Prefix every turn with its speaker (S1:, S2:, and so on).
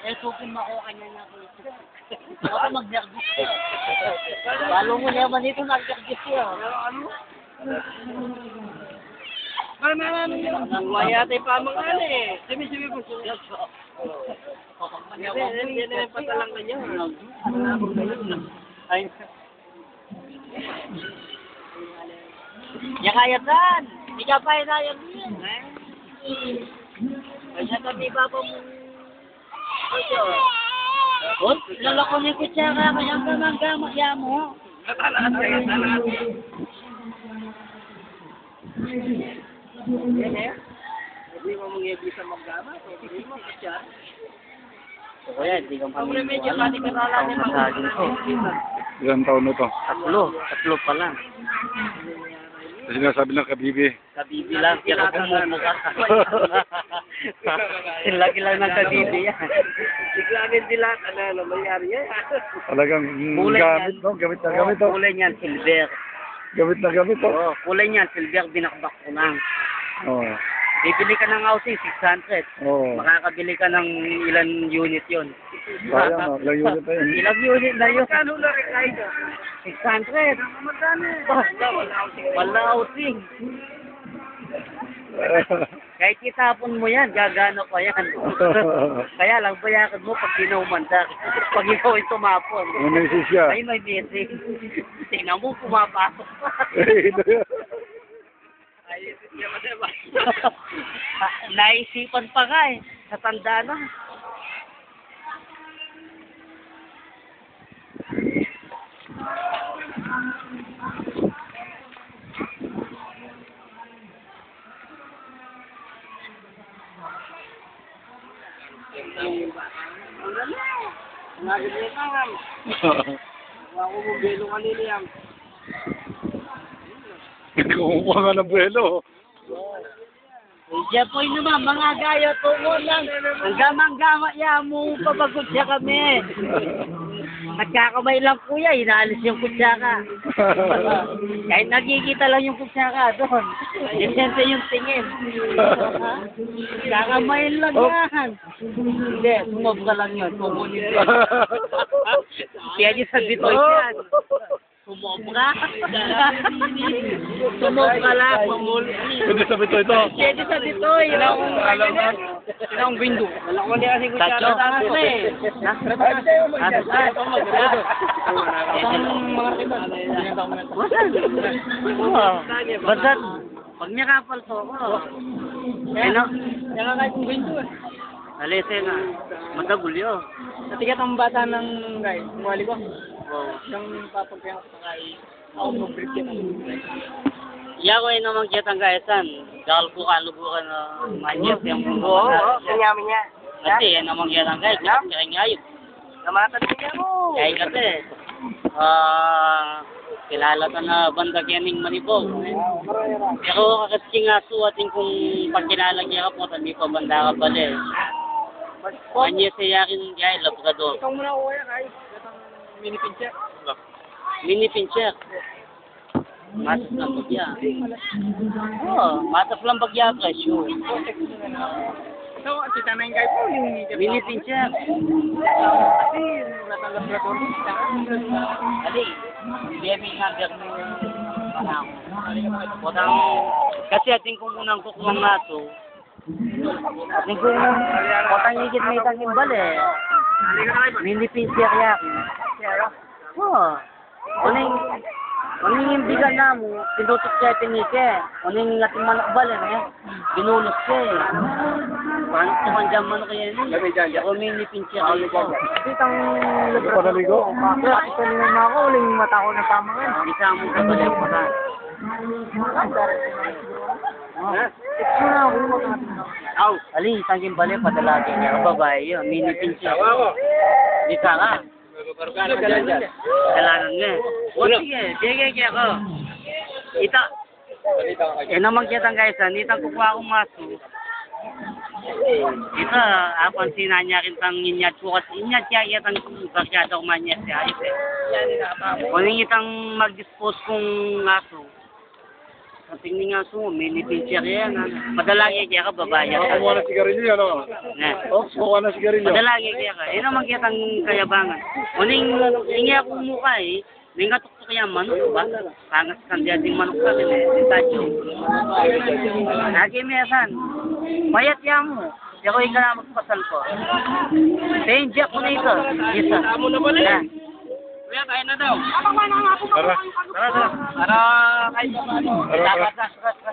S1: Eh, supin mo ako kanya na ako. Ako mag-nervous ko. Lalo mo naman dito nag-nervous ko. Ano?
S2: Wala tayo pa mga ano eh. Sabi po siya. Hindi na patalang kanya.
S1: Ay. Yakayatan! Hindi ka pa inayan niya. Ay, siya kami baba mo. What? Lalako niya kutsara, kaya ang gamang-gamang ya mo.
S2: Hindi mo mangyayari sa magdama. Hindi mo kutsara.
S1: So, kaya, hindi kang
S2: Ang remedyo sa ating kanala niya mag-gamit.
S3: Ilang taon na to?
S1: Tatlo pa lang.
S3: Kasi sinasabi ng kabibi.
S1: Kabibi lang, kaya ka bumubuka. Lagi lang ng kabibi yan.
S2: Biglanin nila, ano mangyari yan.
S3: Talagang
S1: Kulay
S3: gamit,
S1: yan.
S3: no? Gamit na gamit, to.
S1: Kulay niyan, silver.
S3: Gamit na gamit, to.
S1: Oo, kulay niyan, silver, binakbak ko lang.
S3: Oo.
S1: Bibili ka ng housing, 600.
S3: Oo.
S1: Makakabili ka ng ilan unit yon.
S3: Sayang, ilang unit na yun.
S1: Ilang unit na yun?
S2: Kano na rin kayo?
S1: 600. Wala housing. Kahit itapon mo yan, gagana pa yan. Kaya lang, bayakan mo pag ginaumandak. Pag ikaw ay tumapon.
S3: Ano yung siya?
S1: Ay, may message. Tingnan mo, pumapasok pa. Naisipan pa nga eh. Natanda na.
S2: Ako mo belo kanina yan.
S3: Kumukuha nga ng buwelo.
S1: Siya po naman, mga gayo, tungo lang. Ang gamang-gama ya mo, papagod siya kami. Nagkakamay lang kuya, inaalis yung kutsaka. Kahit nakikita lang yung kutsaka doon. Desente yung tingin. Kakamay lang yan. Hindi, sumobra lang yun. Kumunin yun. Pwede sa bitoy yan. Sumobra. Sumobra lang.
S3: Pwede sabi ito.
S1: Pwede sa bitoy.
S2: Ilang window. Wala ko hindi kasi
S1: Tatlo. Basta, pag niya kapal to ako. Ano?
S2: Kaya kahit yung window eh.
S1: Alese nga. Matagulyo.
S2: Natigat ang bata ng guys. Kumali ko.
S1: Wow.
S2: Nang papagkaya ko sa kay. Ako mag-brief yan.
S1: Iya ko ay naman kitang kaisan. Dahil ko kalubukan na manyas yung mundo.
S2: Kanyami niya.
S1: Kasi yan naman kitang kaisan. Kaya ngayon.
S2: Namatad niya mo.
S1: Kaya kasi, kilala ka na banda kiyaning manipog. Pero kakatsi nga suwatin kung pagkilala niya ka po, hindi pa banda ka bali. Manyas siya yakin kaya labrador.
S2: Ikaw muna ako kaya kahit. Mini pincher.
S1: Mini pincher. Matas lang bagya. Oo, matas lang bagya presyo.
S2: So, kita na yung guy po.
S1: Mini pincher.
S2: Kasi, natanggap na po.
S1: Ali, baby number mo panahon. Potang, kasi ating kung unang kukulang na ito, ating kung potang higit may tanging bali. Mini pincher yakin. Oo. Uning yung bigan na mo, pinutot siya tinike. Uning natin manok balen eh. Binulos siya eh. Paano naman dyan manok yan eh. Ako mini pincher kayo ko.
S2: Kitang
S3: Hindi pa naligo.
S2: ito naman ako, uling mata ko na pamangan.
S1: Hindi sa among kabalik pa ka.
S2: Ito na ako yung mga
S1: Ali, tanging balik padalagi niya. Babae yun, mini pincher. Di ka ka. Kailangan nga. O sige, sige ako. Ita. Naman kitang guys, nitang kukuha akong maso. Ito, apon sinanyakin tang inyat ko kasi inyat kaya itang barkada kumanyat siya. Kuning itang mag-dispose kong aso. Tingnan nga so, may lipinsiya kaya nga. Padalagi kaya ka, babayan ka.
S3: Kumuha ng sigarilyo, ano?
S1: Nga.
S3: Kumuha ng sigarilyo.
S1: Padalagi kaya ka. Eh naman kaya kang kayabangan. Uning, hindi ako mukha eh. May katuktok kaya manok ba? Pangas kang diyating manok ka din eh. Sintadyo. Lagi mesan. Payat yan mo. Di ako ikaw na magpasal ko. Tenja ko na ito. Isa.
S2: Amo na pala.
S1: Yan.
S2: Kuya, kaya na daw.
S3: Tara.
S2: Tara, tara. Para kahit pa ano.
S3: Tara, tara.
S1: Dapat na.